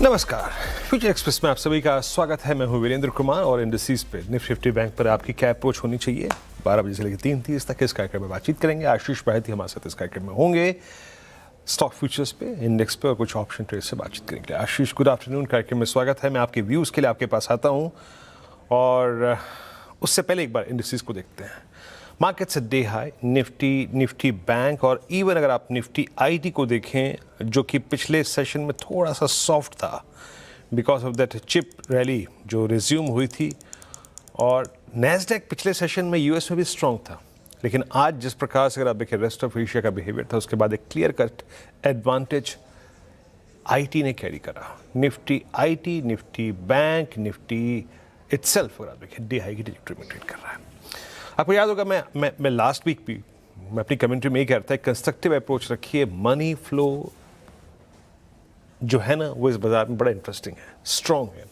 नमस्कार, future express में आप सभी का स्वागत है। मैं हूं वीरेंद्र कुमार और इंडस्ट्रीज पे निफ्टी बैंक पर आपकी क्या अप्रोच होनी चाहिए 12 बजे से लेकर 3:30 तक इस कार्यक्रम में बातचीत करेंगे। आशीष भाई हमारे साथ इस कार्यक्रम में होंगे, स्टॉक फ्यूचर्स पे, इंडेक्स पे और कुछ ऑप्शन ट्रेड से बातचीत करेंगे। आशीष, गुड आफ्टरनून, कार्यक्रम में स्वागत है। मैं आपके व्यूज़ के लिए आपके पास आता हूँ और उससे पहले एक बार इंडस्ट्रीज को देखते हैं। मार्केट से डे हाई निफ्टी बैंक और इवन अगर आप निफ्टी आईटी को देखें जो कि पिछले सेशन में थोड़ा सा सॉफ्ट था because of that chip rally जो रिज्यूम हुई थी, और नैस्डैक पिछले सेशन में यूएस में भी स्ट्रॉन्ग था, लेकिन आज जिस प्रकार से अगर आप देखें रेस्ट ऑफ एशिया का बिहेवियर था, उसके बाद एक क्लियर कट एडवांटेज आईटी ने कैरी करा। Nifty IT, Nifty bank, Nifty itself अगर आप देखें डे हाई की ट्रैजेक्टरी मेंटेन कर रहा है। आपको याद होगा मैं लास्ट वीक भी मैं अपनी कमेंट्री में ये कह रहा था, कंस्ट्रक्टिव अप्रोच रखिए। मनी फ्लो जो है ना वो इस बाजार में बड़ा इंटरेस्टिंग है, स्ट्रॉन्ग है।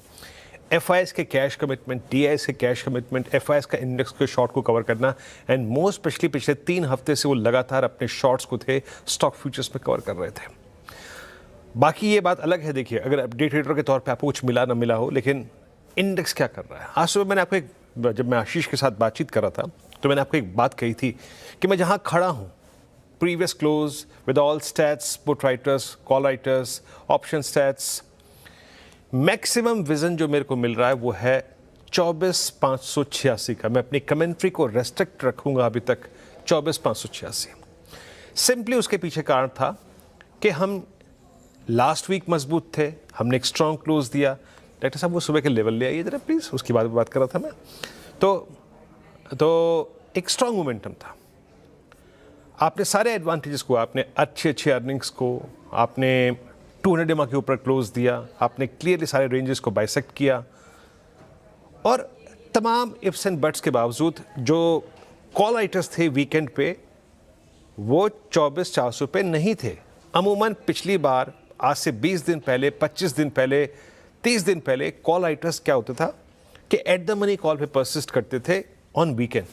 एफआईएस के कैश कमिटमेंट, डीआईएस के कैश कमिटमेंट, एफआईएस का इंडेक्स के शॉर्ट को कवर करना, एंड मोस्ट स्पेशली पिछले 3 हफ्ते से वो लगातार अपने शॉर्ट्स को थे स्टॉक फ्यूचर्स में कवर कर रहे थे। बाकी ये बात अलग है, देखिए अगर डे ट्रेडर के तौर पे आपको कुछ मिला ना मिला हो, लेकिन इंडेक्स क्या कर रहा है। आज सुबह मैंने आपको जब मैं आशीष के साथ बातचीत कर रहा था तो मैंने आपको एक बात कही थी कि मैं जहां खड़ा हूं, previous close with all stats, put writers, call writers, option stats, maximum vision जो मेरे को मिल रहा है वो है 24,586 का। मैं अपनी कमेंट्री को रेस्ट्रिक्ट रखूंगा अभी तक 24,586। सिंपली उसके पीछे कारण था कि हम लास्ट वीक मजबूत थे, हमने एक स्ट्रॉन्ग क्लोज दिया। डॉक्टर साहब वो सुबह के लेवल ले आइए जरा प्लीज़, उसकी बात कर रहा था मैं। तो एक स्ट्रॉन्ग मोमेंटम था। आपने सारे एडवांटेजेस को, आपने अच्छे अर्निंग्स को, आपने 200 EMA के ऊपर क्लोज दिया, आपने क्लियरली सारे रेंजेस को बाइसेक्ट किया, और तमाम इफ्स एंड बट्स के बावजूद जो कॉल राइटर्स थे वीकेंड पे वो 24,400 पे नहीं थे। अमूमन पिछली बार आज से 20 दिन पहले, 25 दिन पहले, 30 दिन पहले कॉल राइटर्स क्या होता था कि एट द मनी कॉल पे परसिस्ट करते थे ऑन वीकेंड।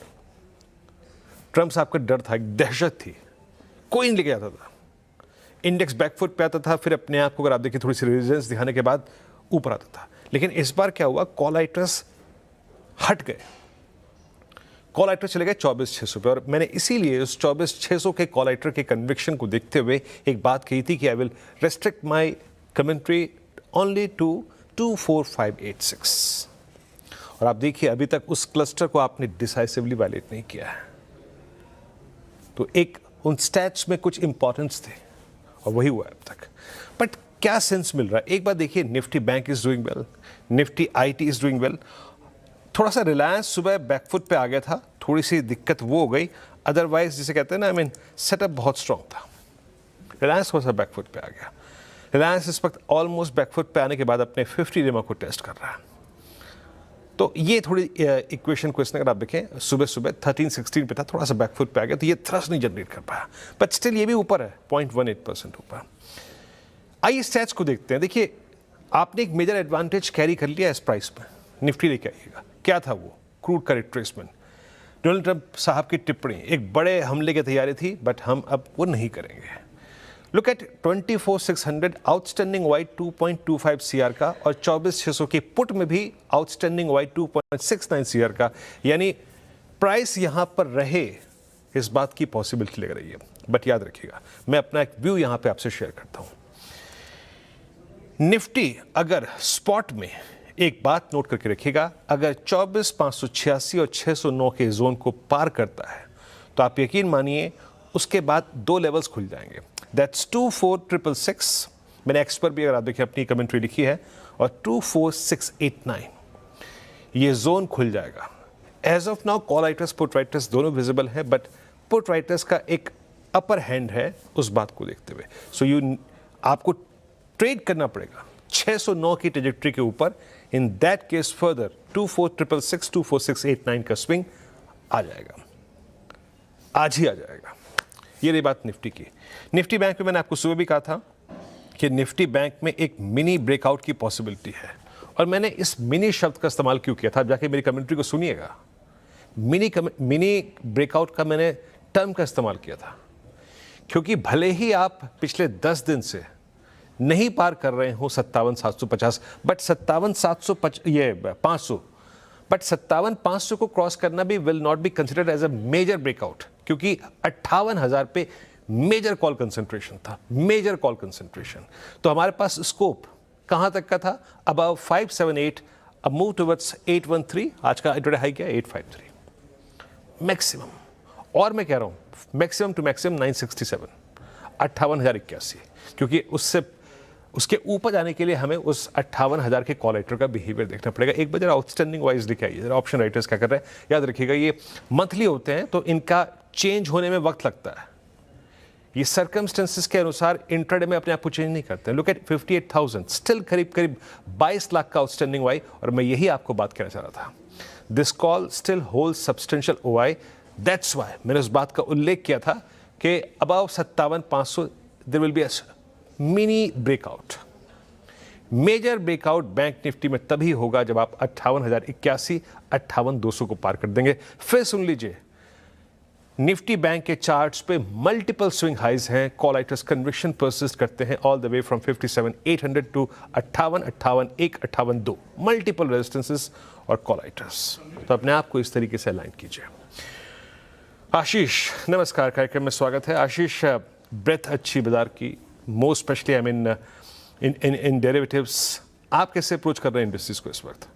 ट्रम्प साहब का डर था, एक दहशत थी, कोई नहीं लेके जाता था। इंडेक्स बैकफुट पे आता था, फिर अपने आप को अगर आप देखिए थोड़ी सी रेजिस्टेंस दिखाने के बाद ऊपर आता था। लेकिन इस बार क्या हुआ, कॉल राइटर्स हट गए, कॉल राइटर चले गए 24,600 पे। और मैंने इसीलिए उस 24,600 के कॉल राइटर के कन्विक्शन को देखते हुए एक बात कही थी कि I will restrict my commentary only to 24,586। और आप देखिए अभी तक उस क्लस्टर को आपने डिसाइसिवली वायलेट नहीं किया है। तो एक उन स्टैट्स में कुछ इंपॉर्टेंस थे और वही हुआ अब तक। बट क्या सेंस मिल रहा है, एक बात देखिए, Nifty bank is doing well, Nifty IT is doing well. थोड़ा सा रिलायंस सुबह बैकफुट पे आ गया था, थोड़ी सी दिक्कत वो हो गई, अदरवाइज जिसे कहते हैं ना, सेटअप बहुत स्ट्रॉन्ग था। रिलायंस थोड़ा सा बैकफुट पे आ गया। रिलायंस इस वक्त ऑलमोस्ट बैकफुट पे आने के बाद अपने 50 EMA को टेस्ट कर रहा है। तो ये थोड़ी इक्वेशन क्वेश्चन अगर आप देखें, सुबह 13-16 पे था, थोड़ा सा बैकफुट पे आ गया, तो ये थ्रस्ट नहीं जनरेट कर पाया, बट स्टिल ये भी ऊपर है, 0.18% ऊपर। आइए स्टैट्स को देखते हैं। देखिए आपने एक मेजर एडवांटेज कैरी कर लिया इस प्राइस में, निफ्टी लेके आइएगा। क्या था वो, क्रूड का रिट्रेसमेंट, डोनाल्ड ट्रंप साहब की टिप्पणी, एक बड़े हमले की तैयारी थी, बट हम अब वो नहीं करेंगे। Look at 24,600 outstanding wide 2.25 CR का, और 24,600 की पुट में भी आउटस्टैंडिंग वाइड 2.69 CR का, यानी प्राइस यहां पर रहे, इस बात की पॉसिबिलिटी लग रही है। बट याद रखिएगा, मैं अपना एक व्यू यहां पे आपसे शेयर करता हूं। निफ्टी अगर स्पॉट में, एक बात नोट करके रखिएगा, अगर 24,586 और 609 के जोन को पार करता है तो आप यकीन मानिए उसके बाद 2 लेवल्स खुल जाएंगे। दैट्स 24,666, मैंने एक्स पर भी अगर आप देखिए अपनी कमेंट्री लिखी है, और 24,689, ये जोन खुल जाएगा। As of now call writers, put writers दोनों विजिबल हैं, बट पुट राइटर्स का एक अपर हैंड है उस बात को देखते हुए। सो आपको ट्रेड करना पड़ेगा 609 की ट्रेजेक्ट्री के ऊपर। इन दैट केस फर्दर 24,666, 24,689 का स्विंग आ जाएगा, आज ही आ जाएगा। ये रही बात निफ्टी की। निफ्टी बैंक में मैंने आपको सुबह भी कहा था कि निफ्टी बैंक में एक मिनी ब्रेकआउट की पॉसिबिलिटी है, और मैंने इस मिनी शब्द का इस्तेमाल क्यों किया था, आप जाके मेरी कमेंट्री को सुनिएगा। मिनी ब्रेकआउट का मैंने टर्म का इस्तेमाल किया था, क्योंकि भले ही आप पिछले 10 दिन से नहीं पार कर रहे हो 57,750, बट 500, बट 57,500 को क्रॉस करना भी will not be considered as a major breakout, क्योंकि 58,000 पे मेजर कॉल कंसंट्रेशन था, मेजर कॉल कंसंट्रेशन। तो हमारे पास स्कोप कहां तक का था? अबाउ 578, अब मूव टुवर्ड्स 813। आज का इंट्राडे हाई क्या है? 853 मैक्सिमम। और मैं कह रहा हूं मैक्सिमम टू मैक्सिमम 967, 58,081, क्योंकि उसके ऊपर जाने के लिए हमें उस 58,000 के कॉल राइटर का बिहेवियर देखना पड़ेगा। एक बार जरा आउटस्टैंडिंग वाइज दिखाइए जरा, ऑप्शन राइटर्स क्या कर रहे हैं। याद रखिएगा ये मंथली होते हैं तो इनका चेंज होने में वक्त लगता है। ये सर्कमस्टेंसेस के अनुसार इंट्राडे में अपने आप को चेंज नहीं करते हैं। लुक एट 58,000, स्टिल करीब 22 लाख का आउटस्टैंडिंग वाई। और मैं यही आपको बात कहना चाह रहा था, this call still hold substantial OI. That's why मैंने उस बात का उल्लेख किया था कि above 57,500 there will be a mini breakout. Major breakout bank Nifty में तभी होगा जब आप 58,081, 58,200 को पार कर देंगे। फिर सुन लीजिए, निफ्टी बैंक के चार्ट्स पे मल्टीपल स्विंग हाइज हैं। कॉल राइटर्स कन्विक्शन परसिस्ट करते हैं all the way from 57,800 to 58,1, 58,2, multiple resistances और कॉल राइटर्स। तो अपने आप को इस तरीके से अलाइन कीजिए। आशीष, नमस्कार, कार्यक्रम में स्वागत है। आशीष, ब्रेथ अच्छी बाजार की, most specially I mean in derivatives, आप कैसे अप्रोच कर रहे हैं इंडस्ट्रीज को इस वक्त?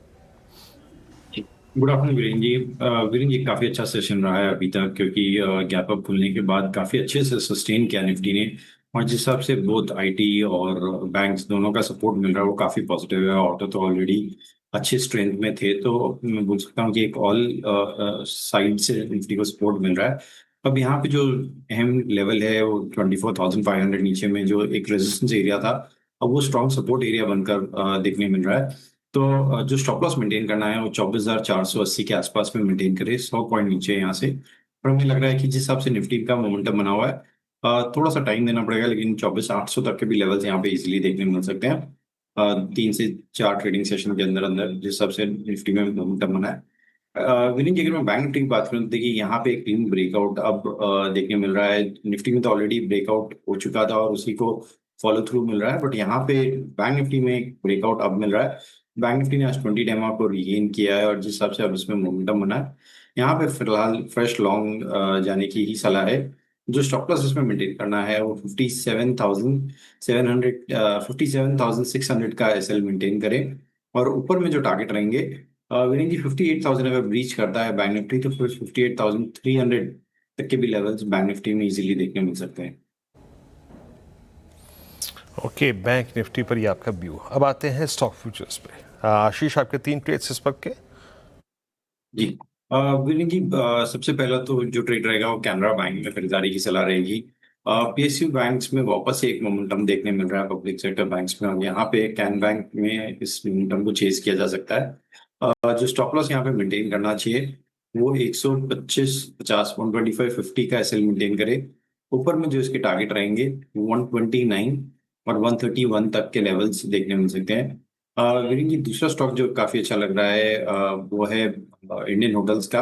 Good afternoon Virendra ji. वीरेंद्र जी, काफ़ी अच्छा सेशन रहा है अभी तक, क्योंकि गैप अप खुलने के बाद काफ़ी अच्छे से सस्टेन किया निफ्टी ने, और जिस हिसाब से बोथ आईटी और बैंक्स दोनों का सपोर्ट मिल रहा है वो काफ़ी पॉजिटिव है। ऑटो तो ऑलरेडी अच्छे स्ट्रेंथ में थे, तो मैं बोल सकता हूँ कि एक ऑल साइड से निफ्टी को सपोर्ट मिल रहा है। अब यहाँ पे जो अहम लेवल है वो 24,500 नीचे में जो एक रेजिस्टेंस एरिया था, अब वो स्ट्रॉन्ग सपोर्ट एरिया बनकर देखने मिल रहा है। तो जो स्टॉप लॉस मेंटेन करना है वो 24,480 के आसपास में मेंटेन करे, 100 पॉइंट नीचे यहाँ से। और हमें लग रहा है कि जिस हिसाब से निफ्टी का मोमेंटम बना हुआ है, थोड़ा सा टाइम देना पड़ेगा, लेकिन 24,800 तक के भी लेवल्स यहाँ पे इजीली देखने मिल सकते हैं 3 से 4 ट्रेडिंग सेशन के अंदर अंदर, जिस हिसाब से निफ्टी में मोमेंटम बना है। विनीत जी, अगर मैं बैंक निफ्टी की बात करूँ तो देखिए यहाँ पे एक क्लीन ब्रेकआउट अब देखने मिल रहा है। निफ्टी में तो ऑलरेडी ब्रेकआउट हो चुका था और उसी को फॉलो थ्रू मिल रहा है, बट यहाँ पे बैंक निफ्टी में एक ब्रेकआउट अब मिल रहा है। बैंक निफ्टी ने आज 20 डेमा को रिगेन किया है और जिस हिसाब से अब इसमें मोमेंटम बना है, यहाँ पे फिलहाल फ्रेश लॉन्ग जाने की ही सलाह है। जो स्टॉप लॉस इसमें मेंटेन करना है वो 57,600 का एसएल मेंटेन करें, और ऊपर में जो टारगेट रहेंगे विनीत जी, 58,000 अगर ब्रीच करता है बैंक निफ्टी तो फिर 58,300 तक के भी लेवल्स बैंक निफ्टी में इजीली देखने मिल सकते हैं। ओके, बैंक निफ्टी पर ये आपका व्यू। अब आते हैं स्टॉक फ्यूचर्स पे। आशीष, आपके 3 ट्रेड्स इस वक्त के? जी विनीत जी, सबसे पहला तो जो ट्रेड रहेगा वो कैनरा बैंक में खरीदारी की सलाह रहेगी। पीएसयू बैंक्स में वापस से एक मोमेंटम देखने मिल रहा है पब्लिक सेक्टर बैंक्स में, और यहाँ पे कैन बैंक में इस मोमेंटम को चेज किया जा सकता है। जो स्टॉप लॉस यहाँ पे मेंटेन करना चाहिए वो 125, 50, 125, 50 का एसएल मेंटेन करे। ऊपर में जो इसके टारगेट रहेंगे 129 और 131 तक के लेवल्स देखने मिल सकते हैं। वीरेंद्र जी, दूसरा स्टॉक जो काफी अच्छा लग रहा है वो है इंडियन होटल्स का।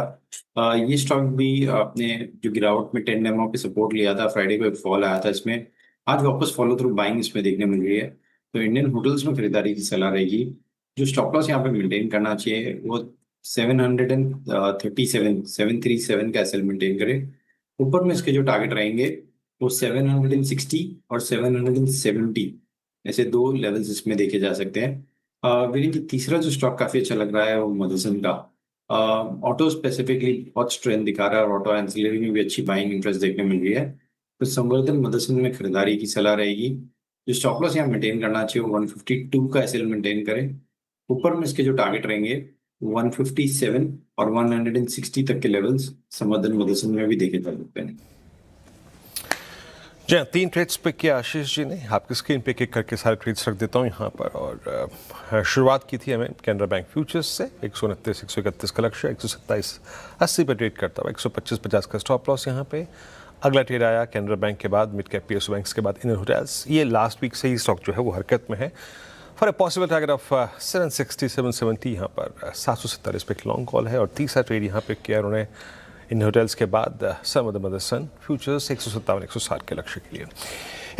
ये स्टॉक भी आपने जो गिरावट में 10 डेमो पे सपोर्ट लिया था, फ्राइडे को एक फॉल आया था इसमें, आज वापस फॉलो थ्रू बाइंग इसमें देखने मिल रही है। तो इंडियन होटल्स में खरीदारी की सलाह रहेगी। जो स्टॉप लॉस यहाँ पे मेंटेन करना चाहिए वो 737 का एसएल मेंटेन करे। ऊपर में इसके जो टारगेट रहेंगे वो 760 और 770, ऐसे 2 लेवल्स इसमें देखे जा सकते हैं। विनीत जी, तीसरा जो स्टॉक काफी अच्छा लग रहा है वो मदरसन का। ऑटो स्पेसिफिकली बहुत स्ट्रेंथ दिखा रहा है और ऑटो एंसिलरी में भी अच्छी बाइंग इंटरेस्ट देखने मिल रही है। तो संवर्धन मदरसन में खरीदारी की सलाह रहेगी। जो स्टॉप लॉस यहाँ मेंटेन करना चाहिए 152 का एसएल मेंटेन करें। ऊपर में इसके जो टारगेट रहेंगे 157 और 160 तक के लेवल्स संवर्धन मदरसन में भी देखे जा सकते हैं। जी, 3 ट्रेड्स पिक किया आशीष जी ने। आपकी स्क्रीन पे एक करके सारे ट्रेड्स रख देता हूँ यहाँ पर। और शुरुआत की थी हमें कैनरा बैंक फ्यूचर्स से 129, 131 का लक्ष्य, 127.80 पर ट्रेड करता हुआ 125.50 का स्टॉप लॉस यहाँ पे। अगला ट्रेड आया कैनरा बैंक के बाद मिड कैप पीएसयू बैंक्स के बाद इंडियन होटल्स। ये लास्ट वीक से ही स्टॉक जो है वो हरकत में है for a possible target of 760, 770। यहाँ पर 747 पे लॉन्ग कॉल है। और तीसरा ट्रेड यहाँ पे किया उन्होंने इन होटल्स के बाद सम ऑफ द मदरसन फ्यूचर्स 157, 160 के लक्ष्य के लिए।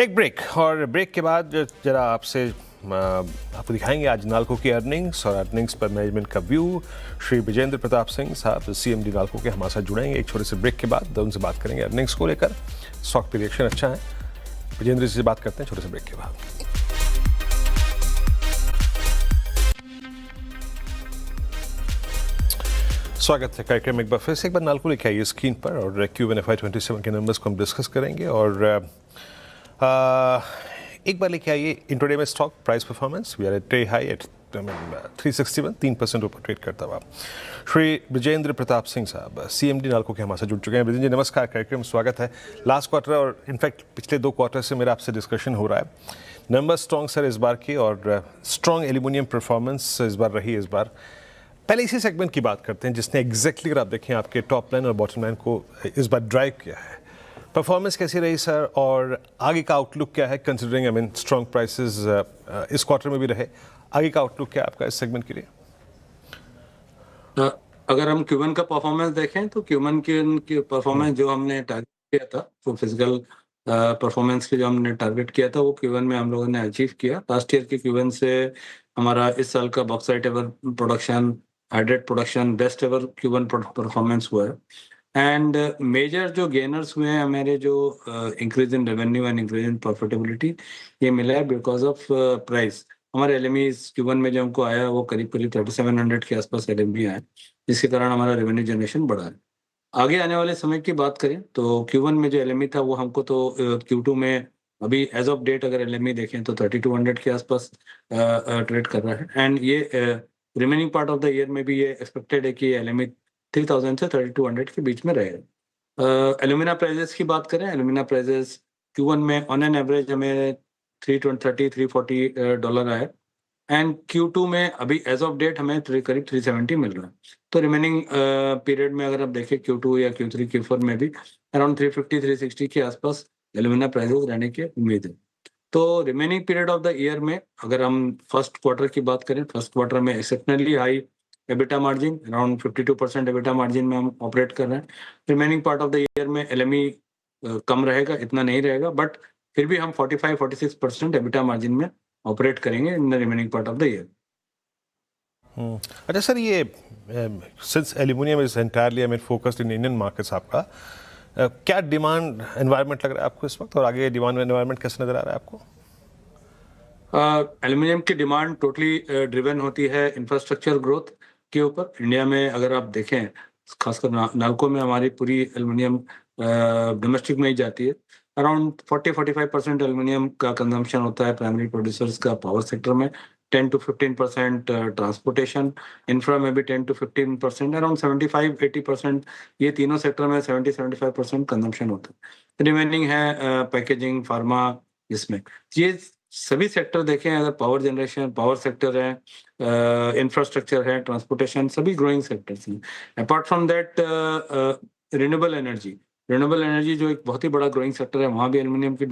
एक ब्रेक, और ब्रेक के बाद जरा आपको दिखाएंगे आज नाल्को की अर्निंग्स और अर्निंग्स पर मैनेजमेंट का व्यू। श्री विजेंद्र प्रताप सिंह साहब सीएमडी नाल्को के हमारे साथ जुड़ेंगे एक छोटे से ब्रेक के बाद, उनसे बात करेंगे अर्निंग्स को लेकर। स्टॉक पे रिएक्शन अच्छा है। विजेंद्र जी से बात करते हैं छोटे से ब्रेक के बाद। स्वागत है कार्यक्रम में एक बार फिर से। एक बार नाल्को लेके आइए स्क्रीन पर, और Q1 FY27 के नंबर्स को हम डिस्कस करेंगे। और एक बार लेके आइए इंट्रोडे में stock price performance. We are at day high at 361, 3% ऊपर ट्रेड करता हुआ। श्री विजेंद्र प्रताप सिंह साहब सीएमडी नाल्को के हमारे साथ जुड़ चुके हैं। विजेंद्र जी नमस्कार, कार्यक्रम में स्वागत है। लास्ट क्वार्टर और इनफैक्ट पिछले 2 क्वार्टर से मेरा आपसे डिस्कशन हो रहा है। नंबर स्ट्रॉन्ग सर इस बार की, और स्ट्रॉन्ग एल्यूमिनियम परफॉर्मेंस इस बार रही। इस बार पहले इसी सेगमेंट की बात करते हैं जिसने एग्जैक्टली, अगर आप देखें, आपके टॉप लाइन और बॉटम लाइन को इस बार ड्राइव किया है। परफॉर्मेंस कैसी रही सर, और आगे का आउटलुक क्या है कंसिडरिंग स्ट्रॉन्ग प्राइसेस इस क्वार्टर में भी रहे। आगे का आउटलुक क्या है आपका इस सेगमेंट के लिए? अगर हम Q1 का परफॉर्मेंस देखें तो Q1 की परफॉर्मेंस जो हमने टारगेट किया था, तो फिजिकल परफॉर्मेंस के जो हमने टारगेट किया था वो Q1 में हम लोगों ने अचीव किया। लास्ट ईयर के Q1 से हमारा इस साल का bauxite ever production, hydrate production best ever Q1 performance हुआ है। एंड मेजर जो गेनर्स हुए हैं हमारे, जो increase in revenue and increase in profitability, ये मिला है बिकॉज ऑफ प्राइस। हमारे LME Q1 में जो हमको आया वो करीब 3700 के आसपास LME आया, जिसके कारण हमारा रेवेन्यू जनरेशन बढ़ा है। आगे आने वाले समय की बात करें तो Q1 में जो LME था वो हमको तो Q2 में अभी एज ऑफ डेट अगर LME देखें तो 3200 के आसपास ट्रेड कर रहा है। एंड ये remaining part of the year में भी ये एक्सपेक्टेड है कि LME 3000 से 3200 के बीच में रहेगा। एल्यूमिना प्राइजेस की बात करें, एल्यूमिना प्राइजेस Q1 में ऑन एन एवरेज हमें $340 आया, एंड Q2 में अभी एज ऑफ डेट हमें करीब 370 मिल रहा है। तो रिमेनिंग पीरियड में अगर आप देखें Q2 या Q3 Q4 में भी अराउंड 350-360 के आसपास एल्यूमिना प्राइजेस रहने की उम्मीद है। तो remaining period of the year में अगर हम फर्स्ट क्वार्टर की बात करें, फर्स्ट क्वार्टर में exceptionally high EBITDA margin, around 52% EBITDA margin में हम ऑपरेट कर रहे हैं। Remaining part of the year में LME कम रहेगा, इतना नहीं रहेगा, बट फिर भी हम 45-46% एबिटा मार्जिन में ऑपरेट करेंगे in the remaining part of the year. अच्छा सर, ये since aluminium is entirely focused in Indian markets, आपका क्या डिमांड एनवायरनमेंट लग रहा है आपको इस वक्त, और आगे डिमांड एनवायरनमेंट कैसे नजर आ रहा है आपको? एल्यूमिनियम की डिमांड टोटली ड्रिवन होती है इंफ्रास्ट्रक्चर ग्रोथ के ऊपर। इंडिया में अगर आप देखें, खासकर नाल्को में हमारी पूरी एल्यूमिनियम डोमेस्टिक में ही जाती है। अराउंड 40-45% एल्यूमिनियम का कंजम्पशन होता है प्राइमरी प्रोड्यूसर्स का पावर सेक्टर में, 10-15% ट्रांसपोर्टेशन, इंफ्रा में भी 10-15%, अराउंड 75-80% ये तीनों सेक्टर में 70-75% कंजम्पशन होता है। रिमेनिंग है पैकेजिंग, फार्मा, इसमें ये सभी सेक्टर देखें, अगर पावर जनरेशन, पावर सेक्टर है, इंफ्रास्ट्रक्चर है, ट्रांसपोर्टेशन, सभी ग्रोइंग सेक्टर्स हैं। Apart from that renewable energy जो एक बहुत ही बड़ा ग्रोइंग सेक्टर है, वहाँ भी एल्यूमिनियम की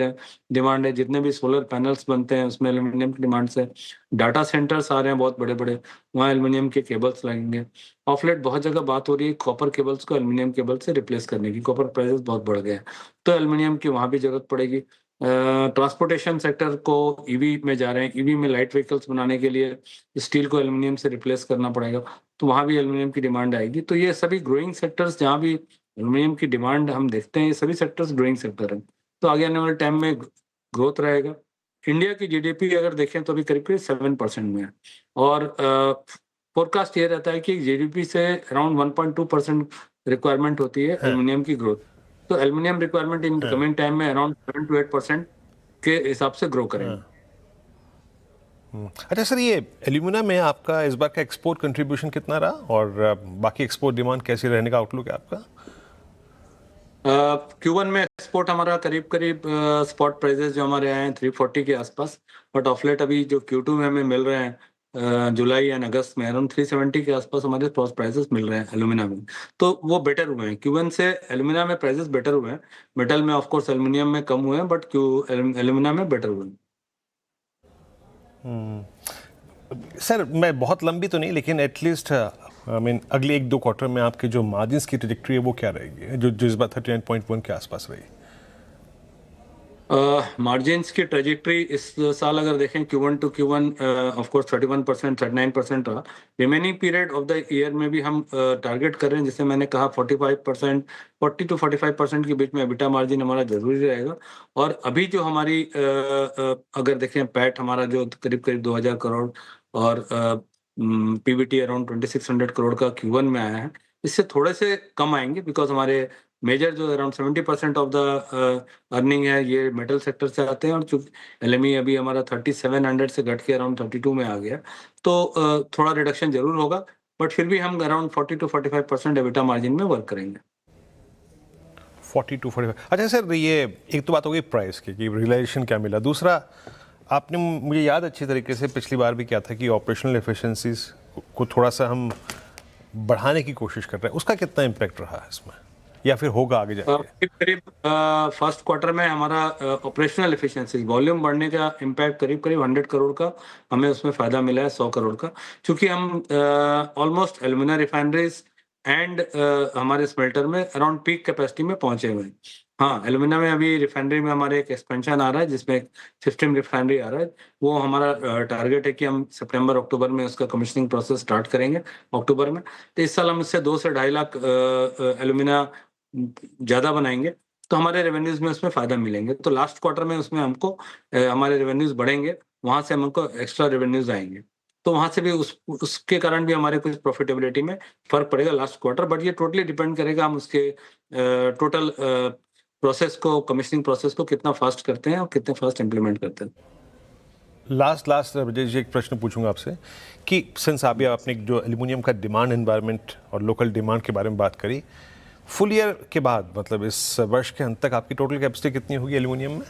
डिमांड है। जितने भी सोलर पैनल्स बनते हैं उसमें एल्यूमिनियम की डिमांड है। डाटा सेंटर्स आ रहे हैं बहुत बड़े बड़े, वहाँ एल्यूमिनियम के केबल्स लगेंगे। ऑफ लेट बहुत जगह बात हो रही है कॉपर केबल्स को एल्यूमिनियम केबल से रिप्लेस करने की, कॉपर प्राइसेस बहुत बढ़ गए हैं, तो एल्यूमिनियम की वहाँ भी जरूरत पड़ेगी। ट्रांसपोर्टेशन सेक्टर को ईवी में जा रहे हैं, ईवी में लाइट व्हीकल्स बनाने के लिए स्टील को एल्यूमिनियम से रिप्लेस करना पड़ेगा, तो वहाँ भी एल्यूमिनियम की डिमांड आएगी। तो ये सभी ग्रोइंग सेक्टर्स, जहाँ भी एल्यूमिनियम की डिमांड हम देखते हैं, ये सभी सेक्टर्स ग्रोइंग सेक्टर हैं, तो आगे आने वाले टाइम में ग्रोथ रहेगा। इंडिया की GDP अगर देखें तो अभी करीब 7% में है, और फोरकास्ट ये रहता है कि GDP से अराउंड 1.2% रिक्वायरमेंट होती है एल्यूमिनियम की ग्रोथ। तो aluminium requirement in coming time में अराउंड 7-8% के हिसाब से ग्रो करेंगे। अच्छा सर, ये एल्यूमिना में आपका इस बार का एक्सपोर्ट कंट्रीब्यूशन कितना रहा, और बाकी एक्सपोर्ट डिमांड कैसी रहने का आउटलुक है आपका? Q1 में एक्सपोर्ट हमारा करीब स्पॉट प्राइसेस जो हमारे आए हैं 340 के आसपास, बट ऑफ लेट अभी जो Q2 में हमें मिल रहे हैं जुलाई एंड अगस्त में अराउंड 370 के आसपास हमारे स्पॉट प्राइसेस मिल रहे हैं एल्यूमिना में, तो वो बेटर हुए हैं। Q1 से एल्यूमिना में प्राइसेस बेटर हुए हैं। मेटल में ऑफकोर्स एल्यूमिनियम में कम हुए हैं, बट एल्यूमिना में बेटर हुए हैं। सर मैं बहुत लंबी तो नहीं, लेकिन एटलीस्ट अगले 1-2 क्वार्टर में आपके जो मार्जिन्स की ट्रैजेक्टरी है वो क्या रहेगी, जो इस बार 39.1 के आसपास रही? मार्जिन्स की ट्रेजेक्टरी इस साल अगर देखें Q1 to Q1 of course 31%, 39% रहा। Remaining period of the year में भी हम टारगेट कर रहे हैं, जैसे मैंने कहा 45%, 40 टू 45% के बीच में एबिटा मार्जिन हमारा जरूरी रहेगा। और अभी जो हमारी अगर देखें पैट हमारा जो करीब करीब 2000 करोड़ और पीबीटी अराउंड 2600 करोड़ का Q1 में आया है, इससे थोड़े से कम आएंगे बिकॉज हमारे मेजर जो अराउंड 70% ऑफ द अर्निंग है ये मेटल सेक्टर से आते हैं, और चूंकि एलएमई अभी हमारा 3700 से घट के अराउंड 32 में आ गया, तो थोड़ा रिडक्शन जरूर होगा, बट फिर भी हम अराउंड 40 टू 45% एबिटा मार्जिन में वर्क करेंगे। 40 टू 45। अच्छा सर, ये एक तो बात हो गई प्राइस की कि रियलाइजेशन क्या मिला, दूसरा आपने मुझे याद अच्छी तरीके से पिछली बार भी क्या था कि ऑपरेशनल एफिशिएंसीज को थोड़ा सा हम बढ़ाने की कोशिश कर रहे हैं, उसका कितना इम्पैक्ट रहा है इसमें या फिर होगा आगे जाके? करीब फर्स्ट क्वार्टर में हमारा ऑपरेशनल एफिशिएंसी वॉल्यूम बढ़ने का इम्पैक्ट करीब करीब 100 करोड़ का हमें उसमें फायदा मिला है, 100 करोड़ का, क्योंकि हम ऑलमोस्ट एल्यूमिना रिफाइनरीज एंड हमारे स्मेल्टर में अराउंड पीक कैपेसिटी में पहुंचे हुए हैं। हाँ, एल्यूमिना में अभी रिफाइनरी में हमारे एक एक्सपेंशन आ रहा है जिसमें एक सिस्टम रिफाइनरी आ रहा है, वो हमारा टारगेट है कि हम सितंबर अक्टूबर में उसका कमीशनिंग प्रोसेस स्टार्ट करेंगे अक्टूबर में। तो इस साल हम इससे 2 से 2.5 लाख एल्यूमिना ज्यादा बनाएंगे, तो हमारे रेवेन्यूज में उसमें फायदा मिलेंगे। तो लास्ट क्वार्टर में उसमें हमको हमारे रेवेन्यूज बढ़ेंगे, वहां से हमको एक्स्ट्रा रेवेन्यूज आएंगे, तो वहां से भी उसके कारण भी हमारे कुछ प्रॉफिटेबिलिटी में फर्क पड़ेगा लास्ट क्वार्टर। बट ये टोटली डिपेंड करेगा हम उसके टोटल प्रोसेस को, कमीशनिंग प्रोसेस को कितना फास्ट करते हैं और कितने फास्ट इंप्लीमेंट करते हैं। लास्ट ब्रजेश जी, एक प्रश्न पूछूंगा आपसे कि सिंस अभी आपने जो एल्यूमिनियम का डिमांड एनवायरनमेंट और लोकल डिमांड के बारे में बात करी, फुल ईयर के बाद मतलब इस वर्ष के अंत तक आपकी टोटल कैपेसिटी कितनी होगी एल्यूमिनियम में?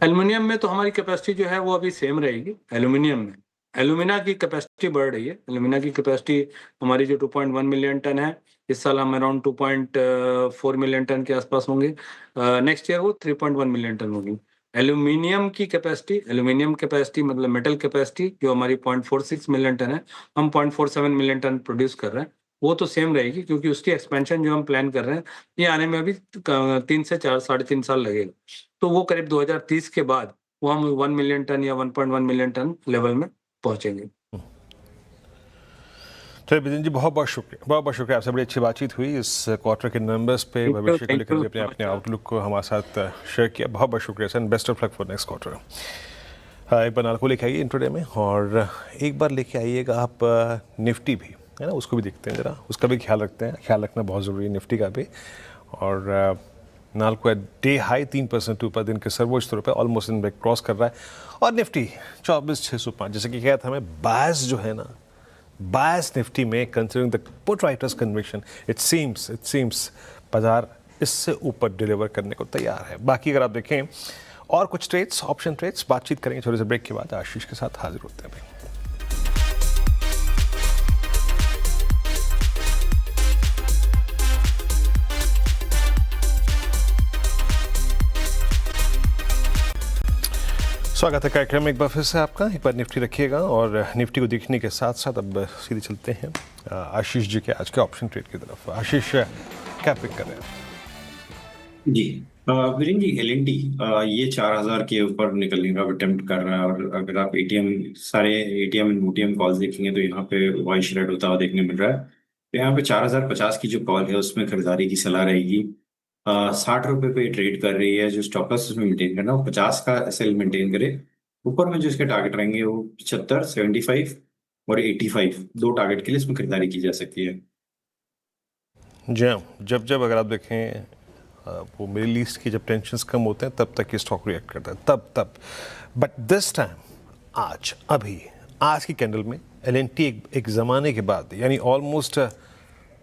एल्यूमिनियम में तो हमारी कैपेसिटी जो है वो अभी सेम रहेगी। एल्यूमिनियम में एल्यूमिना की कैपेसिटी बढ़ रही है। एल्यूमिना की कैपेसिटी हमारी जो 2.1 मिलियन टन है, इस साल हम अराउंड 2.4 मिलियन टन के आसपास होंगे, नेक्स्ट ईयर वो 3.1 मिलियन टन होगी। एल्यूमिनियम कैपेसिटी मतलब मेटल कैपेसिटी जो हमारी 0.46 मिलियन टन है, हम 0.47 मिलियन टन प्रोड्यूस कर रहे हैं, वो तो सेम रहेगी, क्योंकि उसकी एक्सपेंशन जो हम प्लान कर रहे हैं ये आने में अभी 3 से 4 साढ़े 3 साल लगेगा, तो वो करीब 2030 के बाद वो हम 1 मिलियन टन या 1.1 मिलियन टन लेवल में पहुंचेंगे। चलिए बिजन जी, बहुत बहुत शुक्रिया, आपसे बड़ी अच्छी बातचीत हुई इस क्वार्टर के नंबर्स पे, भविष्य को लेकर अपने अपने आउटलुक को हमारे साथ शेयर किया। बहुत बहुत शुक्रिया sir, best of luck for next quarter. एक बार नाल को लेके आइए इंट्रोडे में, और एक बार लेके आइएगा आप निफ्टी भी, है ना, उसको भी देखते हैं ज़रा, उसका भी ख्याल रखते हैं, ख्याल रखना बहुत ज़रूरी है निफ्टी का भी। और नाल को डे हाई 3% ऊपर, दिन के सर्वोच्च तौर पर ऑलमोस्ट इन ब्रेक क्रॉस कर रहा है, और निफ्टी 24,605, जैसे कि कहा था हमें, बायस जो है ना, बायस निफ्टी में considering the put writers conviction, it seems बाजार इससे ऊपर डिलीवर करने को तैयार है। बाकी अगर आप देखें और कुछ ट्रेड्स, ऑप्शन ट्रेड्स, बातचीत करेंगे छोटे से ब्रेक के बाद। आशीष के साथ हाजिर होते हैं भाई। स्वागत है कार्यक्रम में एक बार फिर से आपका। एक बार निफ्टी रखिएगा, और निफ्टी को देखने के साथ साथ अब सीधे चलते हैं आशीष जी के आज के ऑप्शन ट्रेड की तरफ। आशीष, क्या पिक कर रहे हैं? जी वीरेंद्र जी, एल&टी ये 4000 के ऊपर निकलने का अटेम्प्ट कर रहा है, और अगर आप सारे एटीएम एंड ओटीएम कॉल्स देखेंगे तो यहाँ पे वॉइस रेड होता हुआ देखने मिल रहा है। तो यहाँ पे 4050 की जो कॉल है उसमें खरीदारी की सलाह रहेगी। 60 रुपए पे ट्रेड कर रही है, जो स्टॉप लॉस उसमें मेंटेन करना, वो 50 का एसएल मेंटेन करे। ऊपर में जो इसके टारगेट रहेंगे वो 75, 75 और 85, 2 टारगेट के लिए इसमें खरीदारी की जा सकती है। जी हाँ, जब अगर आप देखें वो मिडिल ईस्ट की जब टेंशन्स कम होते हैं तब तक ये स्टॉक रिएक्ट करता है, तब बट दिस टाइम आज की कैंडल में एल&टी एक ज़माने के बाद, यानी almost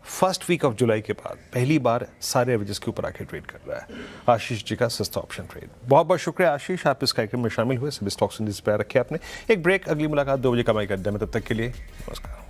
first week of July के बाद पहली बार सारे एवरेजेस के ऊपर आके ट्रेड कर रहा है। आशीष जी का सस्ता ऑप्शन ट्रेड। बहुत बहुत शुक्रिया आशीष, आप इस कार्यक्रम में शामिल हुए। सभी स्टॉक्स पे रखे आपने। एक ब्रेक, अगली मुलाकात 2 बजे का माइक अड्डे में, तब तक के लिए नमस्कार।